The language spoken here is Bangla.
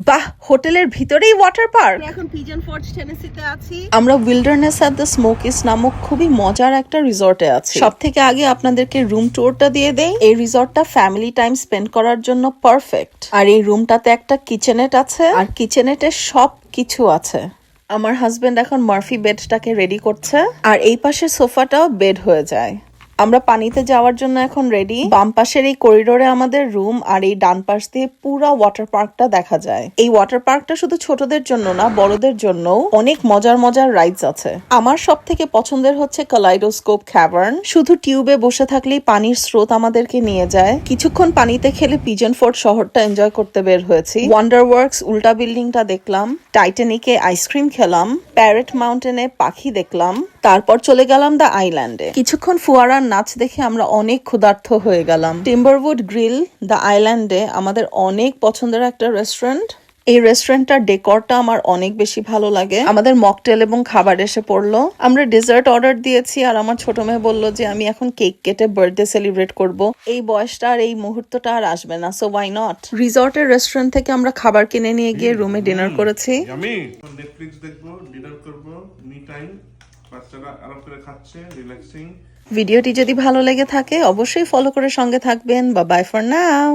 বাহ, হোটেলের ভিতরেই ওয়াটার পার্ক। এখন পিজন ফোর্ট টেনেসিতে আছি। আমরা উইল্ডারনেস এট দ্য স্মোকিস নামক খুবই মজার একটা রিসর্টে আছি। সব থেকে আগে আপনাদেরকে রুম ট্যুরটা দিয়ে দেই। এই রিসর্টটা ফ্যামিলি টাইম স্পেন্ড করার জন্য পারফেক্ট। আর এই রুমটাতে একটা কিচেনেট আছে, আর কিচেনেটে সব কিছু আছে। আমার হাজবেন্ড এখন মার্ফি বেডটাকে রেডি করছে, আর এই পাশে সোফাটাও বেড হয়ে যায়। আমরা পানিতে যাওয়ার জন্য এখন রেডি। বাম পাশের এই করিডোরে আমাদের রুম, আর এই ডান পাশ দিয়ে পুরো ওয়াটার পার্কটা দেখা যায়। এই ওয়াটার পার্কটা শুধু ছোটদের জন্য না, বড়দের জন্য অনেক মজার মজার রাইডস আছে। আমার সব থেকে পছন্দের হচ্ছে কালাইডোস্কোপ ক্যাভার্ন। শুধু টিউবে বসে থাকলেই পানির স্রোত আমাদেরকে নিয়ে যায়। কিছুক্ষণ পানিতে খেলে পিজন ফোর্ট শহরটা এনজয় করতে বের হয়েছি। ওয়ান্ডার ওয়ার্কস উল্টা বিল্ডিংটা দেখলাম, টাইটানিকে আইসক্রিম খেলাম, প্যারেট মাউন্টেনে পাখি দেখলাম, তারপর চলে গেলাম দ্য আইল্যান্ডে। কিছুক্ষণ ফুয়ারার নাচ দেখে আমরা অনেক ক্ষুধার্ত হয়ে গেলাম। টিম্বারউড গ্রিল দ্য আইল্যান্ডে আমাদের অনেক পছন্দের একটা রেস্টুরেন্ট। এই রেস্টুরেন্টটার ডেকরটা আমার অনেক বেশি ভালো লাগে। আমাদের মকটেল এবং খাবার এসে পড়লো। আমরা ডেজার্ট অর্ডার দিয়েছি, আর আমার ছোট মেয়ে বললো যে আমি এখন কেক কেটে বার্থডে সেলিব্রেট করব। এই বয়সটা আর এই মুহূর্তটা আর আসবে না, সো ওয়াই নট। রিসর্টের রেস্টুরেন্ট থেকে আমরা খাবার কিনে নিয়ে গিয়ে রুমে ডিনার করেছি। নেটফ্লিক্স দেখবো, ডিনার করবো, মি টাইম, বাচ্চারা আরাম করে খাচ্ছে, রিল্যাক্সিং। ভিডিওটি যদি ভালো লেগে থাকে অবশ্যই ফলো করে সঙ্গে থাকবেন। Bye bye for now.